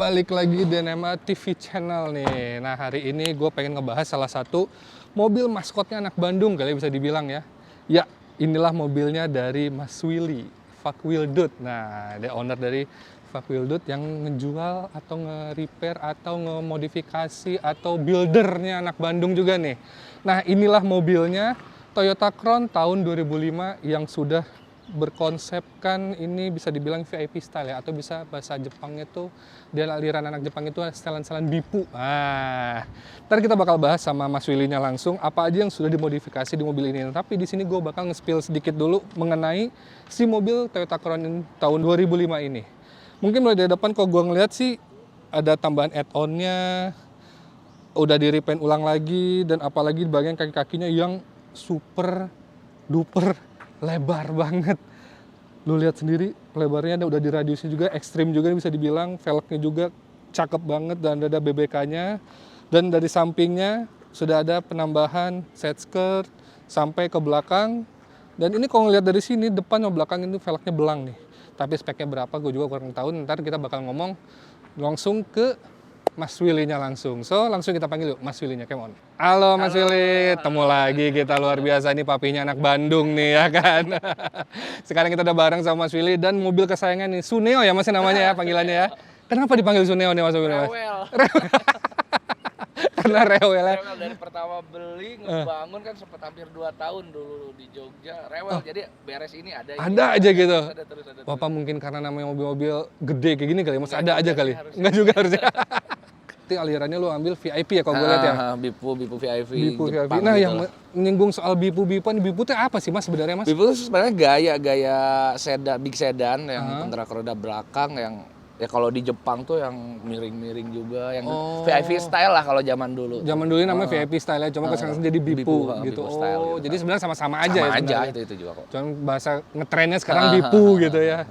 Balik lagi di Nema TV Channel nih. Nah, hari ini gue pengen ngebahas salah satu mobil maskotnya anak Bandung kali bisa dibilang ya. Ya, inilah mobilnya dari Mas Willy, Fuck Will Dude. Nah, dia owner dari Fuck Will Dude yang ngejual atau nge-repair atau nge-modifikasi atau buildernya anak Bandung juga nih. Nah, inilah mobilnya Toyota Crown tahun 2005 yang sudah berkonsepkan ini bisa dibilang VIP style ya, atau bisa bahasa Jepangnya tuh dia aliran anak Jepang itu setelan-setelan bipu. Nah, ntar kita bakal bahas sama Mas Willy-nya langsung apa aja yang sudah dimodifikasi di mobil ini. Tapi di sini gue bakal nge-spill sedikit dulu mengenai si mobil Toyota Crown tahun 2005 ini. Mungkin mulai dari depan kalau gue ngeliat sih ada tambahan add-on-nya, udah di-repaint ulang lagi, dan apalagi di bagian kaki-kakinya yang super duper lebar banget. Lu lihat sendiri lebarnya udah diradiusnya juga ekstrim juga bisa dibilang, velgnya juga cakep banget dan ada BBK-nya. Dan dari sampingnya sudah ada penambahan set skirt sampai ke belakang. Dan ini kalau ngeliat dari sini depan sama belakang itu velgnya belang nih. Tapi speknya berapa gue juga kurang tahu. Ntar kita bakal ngomong langsung ke Mas Willy-nya langsung. So, langsung kita panggil yuk Mas Willy-nya, come on. Halo Mas Willy, ketemu lagi kita luar biasa nih, papinya anak Bandung nih ya kan. Sekarang kita udah bareng sama Mas Willy dan mobil kesayangan nih, Suneo ya masih namanya ya panggilannya ya. Kenapa dipanggil Suneo nih Mas Willy? Rewel. Karena rewel ya. Rewel dari pertama beli, ngebangun kan sempat hampir 2 tahun dulu di Jogja. Rewel, jadi beres ini ada. Ada aja gitu. Terus. Bapak mungkin karena namanya mobil-mobil gede kayak gini kali, mas ada aja kali. Enggak juga harusnya. Nanti alirannya lu ambil VIP ya kalau gue lihat ya. Bipu VIP. Bipu VIP. Jepang Nah, gitu yang lah. menyinggung soal bipu-bipuan, bipu itu apa sih mas sebenarnya mas? Bipu itu sebenarnya gaya sedan, big sedan yang penggerak roda belakang yang ya kalau di Jepang tuh yang miring-miring juga, yang VIP style lah kalau zaman dulu. Zaman dulu namanya VIP style ya, cuma sekarang jadi bipu gitu. Bipu style Oh, gitu. jadi sebenarnya sama-sama aja ya Sama aja sebenarnya. itu juga kok. Cuman bahasa ngetrennya sekarang bipu gitu ya.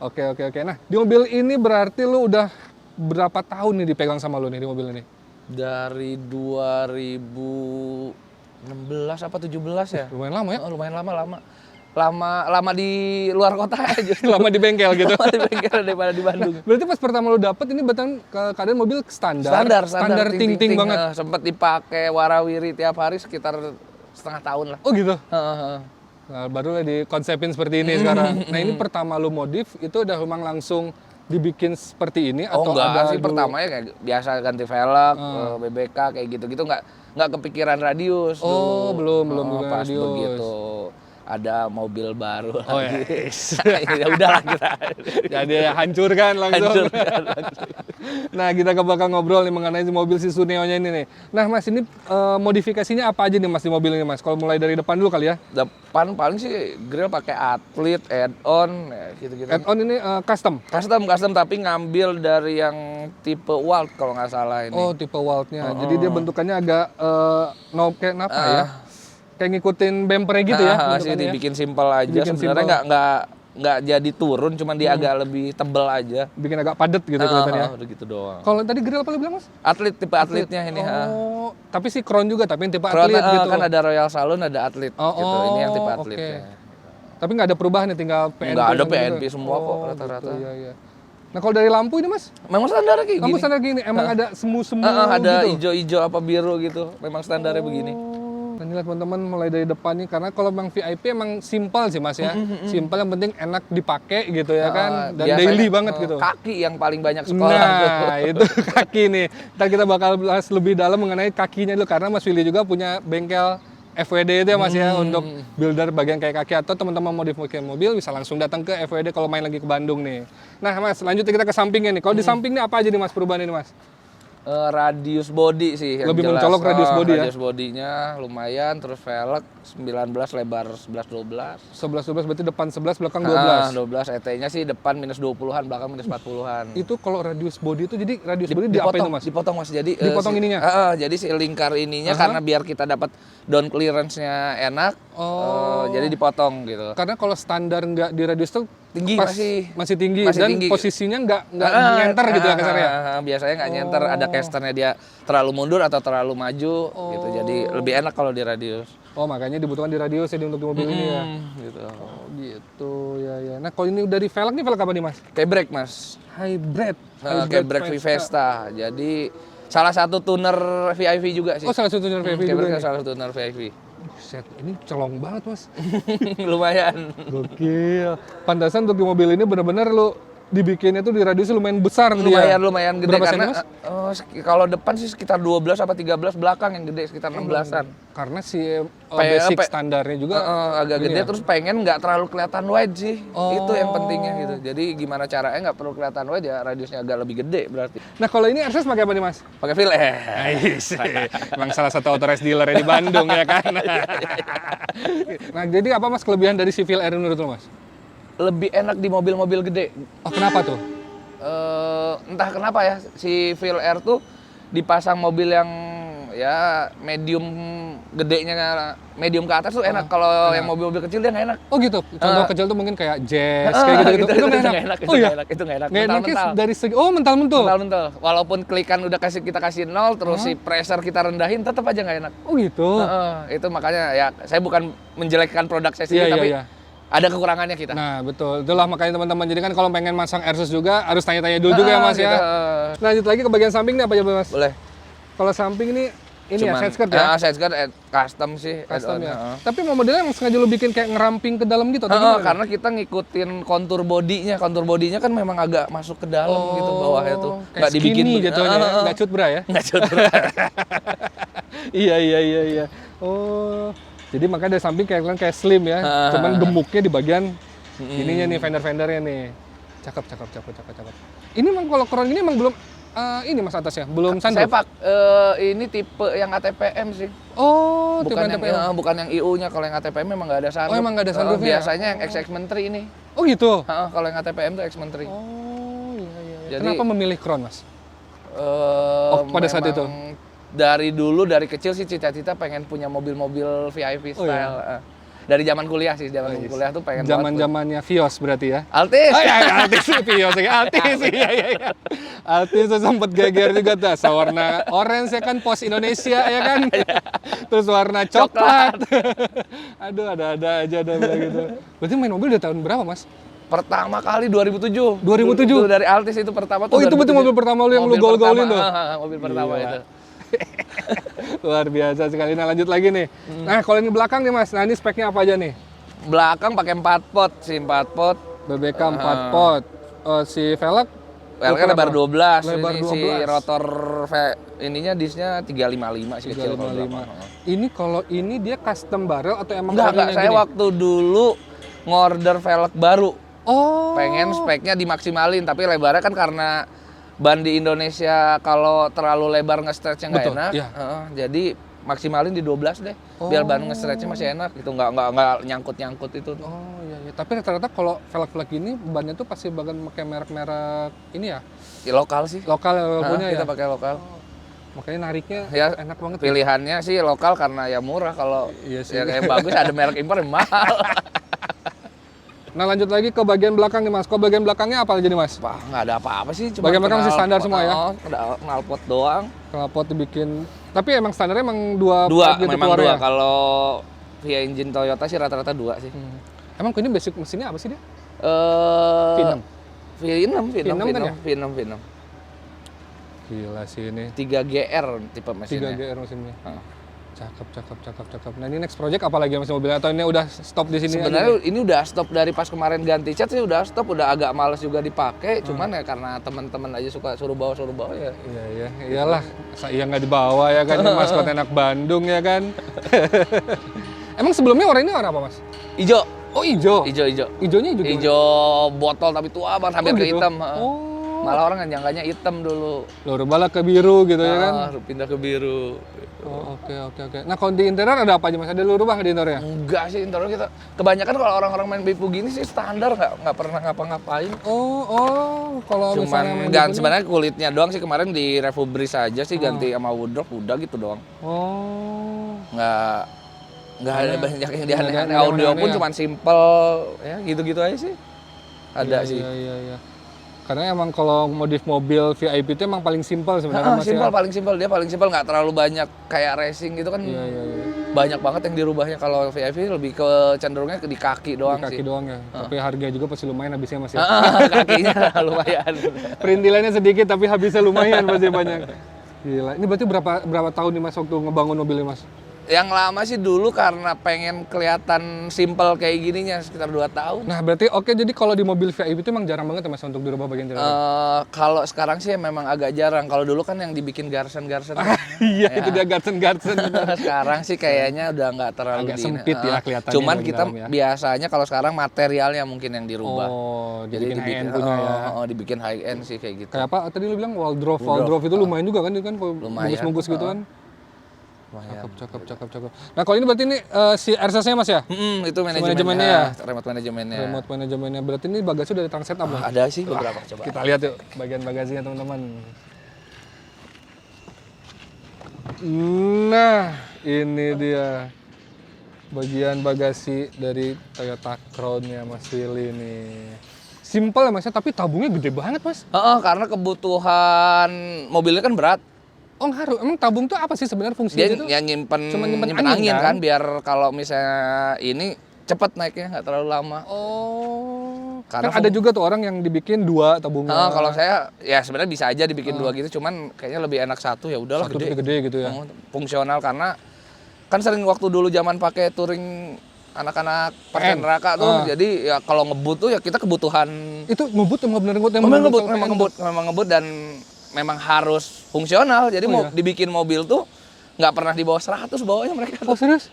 Oke. Nah, di mobil ini berarti lu udah berapa tahun nih dipegang sama lu nih di mobil ini? Dari 2016 apa 17 ya? Lumayan lama ya? Oh, lumayan lama. Lama di luar kota aja. Lama di bengkel gitu. Lama di bengkel daripada di Bandung. Berarti pas pertama lu dapet ini betul keadaan mobil standar ting-ting banget. Sempet dipakai warawiri tiap hari sekitar setengah tahun lah. Oh gitu? Nah, baru dikonsepin seperti ini sekarang. Nah, ini pertama lu modif itu udah memang langsung dibikin seperti ini atau enggak ada sih, dulu? pertama ya kayak biasa ganti velg, BBK kayak gitu-gitu, nggak kepikiran radius Oh, dulu. belum Pas radius. begitu ada mobil baru Oh lagi. yes. Ya udahlah kita. Jadi hancurkan langsung. Nah, kita bakal ngobrol nih mengenai mobil si Suneo-nya ini nih. Nah, Mas, ini modifikasinya apa aja nih Mas di mobil ini Mas? Kalau mulai dari depan dulu kali ya. Depan paling sih grill pakai atlet, add-on, ya gitu-gitu. Add-on ini custom. Custom tapi ngambil dari yang tipe Walt kalau nggak salah ini. Oh, tipe Walt-nya. Jadi dia bentukannya agak kayak apa ya? Kayak ngikutin bumpernya gitu ya. Sih dibikin simpel aja. Sebenarnya nggak jadi turun, cuman dia agak lebih tebel aja. Bikin agak padat gitu kelihatannya. Udah gitu doang. Kalau tadi grill apa lu bilang Mas? Tipe atletnya ini. Oh, tapi si Crown juga tapi yang tipe Crown, atlet gitu. kan ada Royal Saloon, ada atlet gitu. Ini yang tipe atletnya. Okay. Tapi nggak ada perubahan nih, tinggal PNP. Nggak ada gitu. PNP semua kok rata-rata. Gitu, iya. Nah, kalau dari lampu ini Mas? Memang standar kayak gini. Lampu standar gini, emang ada semu-semu Ada gitu? hijau-hijau apa biru gitu. Memang standarnya begini. Nah, ini lihat teman-teman mulai dari depan nih, karena kalau memang VIP emang simpel sih Mas ya. Simpel, yang penting enak dipakai gitu ya kan. Dan daily banget gitu. Kaki yang paling banyak sekolah. Nah, itu kaki nih. Ntar kita bakal bahas lebih dalam mengenai kakinya dulu, karena Mas Willy juga punya bengkel FWD itu ya Mas ya, untuk builder bagian kayak kaki, atau teman-teman mau modifikasi mobil bisa langsung datang ke FWD kalau main lagi ke Bandung nih. Nah Mas, lanjut kita ke sampingnya nih. Kalau di samping nih apa aja nih Mas perubahan ini Mas? Radius body sih yang Lebih jelas. mencolok radius body ya? Radius bodinya lumayan, terus velg 19 lebar 11-12. 11-12 berarti depan 11, belakang 12. 12 ET-nya sih depan minus 20-an, belakang minus 40-an. Itu kalau radius body itu, jadi radius body diapain tuh Mas? Dipotong Mas. Jadi Dipotong ininya? Jadi si lingkar ininya karena biar kita dapat down clearance-nya enak. Jadi dipotong gitu. Karena kalau standar nggak di radius tuh Tinggi masih tinggi masih dan tinggi. Posisinya nggak nyenter gitu ya kasarnya. Biasanya nggak nyenter, ada casternya dia terlalu mundur atau terlalu maju gitu. Jadi lebih enak kalau di radius. Oh, makanya dibutuhkan di radius ya untuk di mobil ini ya. Gitu. Gitu ya. Nah kalau ini dari velg nih velg apa nih mas? K-brake mas. Hybrid. K-brake V-Vesta. Jadi salah satu tuner VIP juga sih. Oh salah satu tuner VIP juga. K-brake Nih. salah satu tuner VIP. Set, ini colong banget mas. Lumayan. Gokil. Pantasan untuk di mobil ini bener-bener lu dibikinnya tuh di radius lumayan besar gitu ya. Lumayan gede. Berapa Karena senti, Mas? kalau depan sih sekitar 12 apa 13, belakang yang gede sekitar 16-an. Karena si basic standarnya juga Agak gede terus pengen nggak terlalu kelihatan wide sih. Itu yang pentingnya gitu. Jadi gimana caranya nggak perlu kelihatan wide ya radiusnya agak lebih gede berarti. Nah kalau ini RS pakai apa nih mas? Pakai fillet. Emang salah satu authorized dealer di Bandung ya kan. Nah jadi apa mas kelebihan dari Civil Air menurut lo mas? Lebih enak di mobil-mobil gede. Oh kenapa tuh? Entah kenapa ya si Feel Air tuh dipasang mobil yang ya medium ke atas tuh enak. Kalau yang mobil-mobil kecil dia nggak enak. Oh gitu. Contoh kecil tuh mungkin kayak Jazz kayak gitu. Itu nggak enak. Itu nggak enak. Itu nggak enak. Mental. Dari segi mental. Walaupun klikan udah kita kasih 0, terus si pressure kita rendahin, tetap aja nggak enak. Oh gitu. Itu makanya ya saya bukan menjelekkan produk saya sendiri, tapi ada kekurangannya kita. Nah betul, itulah makanya teman-teman. Jadi kan kalau pengen masang Airsus juga harus tanya-tanya dulu juga ya mas gitu. ya. Nah, lanjut lagi ke bagian samping nih apa aja mas? Boleh. Kalau samping ini ya side skirt ya? Side skirt custom sih. Custom ya. Tapi modelnya emang sengaja lu bikin kayak ngeramping ke dalam gitu? Karena kita ngikutin kontur bodinya. Kontur bodinya kan memang agak masuk ke dalam gitu bawahnya tuh. Nggak dibikin jatuhnya, nggak cut bra ya? Nggak cut bra. Iya. Oh, jadi makanya dari samping kayak slim ya. Cuman gemuknya di bagian ininya nih, fender-fendernya nih. Cakep. Ini emang kalau keren ini emang belum ini mas atasnya, belum sunroof? Saya ini tipe yang ATPM sih. Oh, bukan tipe yang ATPM. Bukan yang IU-nya. Kalau yang ATPM memang nggak ada sunroof. Oh, emang nggak ada sunroof ya? Biasanya yang X-Mentri ini. Oh gitu? Kalau yang ATPM tuh X-Mentri. Oh, iya. Jadi, kenapa memilih Crown mas? Pada saat itu? Dari kecil sih cita-cita pengen punya mobil-mobil VIP style. Iya. Dari zaman kuliah sih, kuliah tuh pengen Zaman-zamannya Vios berarti ya? Altis. Altis Vios, Altis iya. Altis tuh sempet geger juga tuh, warna orange ya kan, Pos Indonesia ya kan? Terus warna coklat. Aduh, ada aja bilang gitu. Berarti main mobil udah tahun berapa mas? Pertama kali 2007. 2007? Dari Altis itu pertama tuh. Oh itu betul mobil pertama lu yang lu gol-golin tuh? Mobil pertama itu. Luar biasa sekali. Nah lanjut lagi nih. Nah kalau ini belakang nih mas, nah ini speknya apa aja nih? Belakang pakai 4 pot sih, 4 pot. BBK 4 pot. Si velg? Velgnya lebar 12. Lebar ini 12. si rotor ininya disnya 355 sih kecil. 355. Ini kalau ini dia custom barrel atau emang enggak, saya gini? Waktu dulu ngorder velg baru. Oh. Pengen speknya dimaksimalin, tapi lebarnya kan karena ban di Indonesia kalau terlalu lebar nge-stretch-nya nggak enak. Iya. Jadi maksimalin di 12 deh. Biar ban nge-stretch-nya masih enak gitu, nggak nyangkut-nyangkut itu. Oh iya. Tapi rata-rata kalau velg-velg ini bannya tuh pasti bahkan pakai merek-merek ini ya? Ya, lokal sih. Lokal punya ya? Kita pakai lokal. Makanya nariknya ya, enak banget. Pilihannya sih lokal karena ya murah. Kalau ya kayak bagus ada merek impor yang mahal. Nah lanjut lagi ke bagian belakang nih mas. Kalau bagian belakangnya apa aja nih mas? Wah nggak ada apa-apa sih. Cuma bagian belakang masih standar semua ya? Knalpot doang. Knalpot dibikin. Tapi emang standarnya emang dua gitu memang dua. Ya? Kalau via engine Toyota sih rata-rata 2 sih. Emang ini basic mesinnya apa sih dia? V6. V6 kan ya? V6. Gila sih ini. 3GR tipe mesinnya. 3GR mesinnya. Cakep. Nah ini next project apa lagi mas mobilnya? Atau ini udah stop di sini? Sebenarnya ini udah stop dari pas kemarin ganti cat sih udah stop, udah agak males juga dipakai. Cuman ya karena teman-teman aja suka suruh bawa ya. Iya, iyalah. Saya nggak dibawa ya kan, maskot enak Bandung ya kan. Emang sebelumnya warna ini warna apa mas? Ijo. Oh ijo. Ijonya ijo botol tapi tua banget, hampir ke hitam. Malah orang nyangkanya hitam dulu. Loh, rubah ke biru gitu ya kan? Pindah ke biru. Oh, oke. Nah, kalau di interior ada apa aja mas? Ada lu rubah nggak di interiornya? Enggak sih, interior kita. Kebanyakan kalau orang-orang main Bifu gini sih standar, nggak pernah ngapa-ngapain. Kalau cuman sebenarnya kulitnya doang sih kemarin di refubris aja sih ganti sama woodrop udah gitu doang. Nggak ada banyak yang dianeh-aneh. Audio pun cuman simple, ya gitu-gitu aja sih. Ada sih. Iya. Karena emang kalau modif mobil VIP itu emang paling simpel sebenarnya mas paling simpel dia paling simpel, nggak terlalu banyak kayak racing gitu kan. Iya. banyak banget yang dirubahnya. Kalau VIP lebih ke cenderungnya di kaki doang Di kaki sih. doang ya. Tapi harga juga pasti lumayan habisnya Mas ya. Kakinya lumayan. Perintilannya sedikit tapi habisnya lumayan pasti banyak. Gila. Ini berarti berapa tahun nih Mas waktu ngebangun mobil ini Mas? Yang lama sih dulu karena pengen kelihatan simple kayak gininya sekitar 2 tahun. Nah, berarti oke, jadi kalau di mobil VIP itu emang jarang banget ya Mas untuk dirubah bagian jalanan? Kalau sekarang sih memang agak jarang. Kalau dulu kan yang dibikin garsen-garsen. Iya, itu dia garsen-garsen. Sekarang sih kayaknya udah nggak terlalu Agak sempit ya kelihatannya Cuman dari kita dalam ya. biasanya kalau sekarang materialnya mungkin yang dirubah. Oh, Jadi dibikin high-end dibikin, punya ya. dibikin high end sih kayak gitu. Kayak apa tadi lu bilang wall-drop itu lumayan juga kan itu kan kalau Lumayan, bungkus-bungkus gitu kan. Lumayan. Cakep. Nah, kalau ini berarti ini si RSS-nya Mas ya? Itu manajemennya manajemennya, ya? remote manajemennya. Remote manajemennya. Berarti ini bagasi udah ada trunk setup Bang? Ada sih beberapa coba. Kita lihat yuk bagian bagasinya teman-teman. Nah, ini dia bagian bagasi dari Toyota Crown-nya Mas Willy nih. Simple ya Mas ya, tapi tabungnya gede banget Mas. Karena kebutuhan mobilnya kan berat. Oh ngaruh, emang tabung tuh apa sih sebenarnya fungsinya Dia itu? yang nyimpen Cuma nyimpen angin, angin kan biar kalau misalnya ini cepet naiknya nggak terlalu lama. Oh, Karena kan ada juga tuh orang yang dibikin 2 tabungnya. Kalau saya ya sebenarnya bisa aja dibikin 2 gitu, cuman kayaknya lebih enak satu ya udahlah Satu gede. gede gitu ya. Fungsional karena kan sering waktu dulu zaman pakai touring anak-anak parkir PN. neraka tuh, jadi ya kalau ngebut tuh ya kita kebutuhan Itu ngebut emang bener ngebut memang ngebut dan memang harus fungsional. Jadi mau dibikin mobil tuh nggak pernah di bawah 100 bawahnya mereka. Oh serius?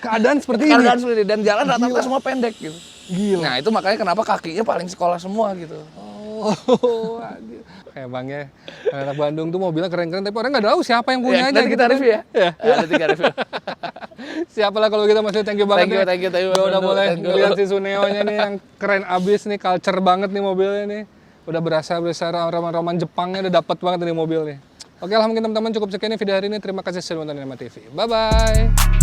Keadaan seperti ini? Keadaan seperti ini dan jalan rata-rata semua pendek gitu. Gila. Nah itu makanya kenapa kakinya paling sekolah semua gitu. Oh, aduh. Emangnya anak Bandung tuh mobilnya keren-keren tapi orang nggak tahu siapa yang punya aja. Nanti kita gitu. review ya. Nanti kita review. Siapa lah kalau kita masih thank you banget nih. Thank you. Udah boleh ngeliat si Suneo-nya nih yang keren abis nih, culture banget nih mobilnya nih. Udah berasa roman-roman Jepangnya udah dapet banget nih mobil nih. Oke lah mungkin teman-teman cukup sekian nih video hari ini. Terima kasih sudah nonton Nema TV. Bye-bye.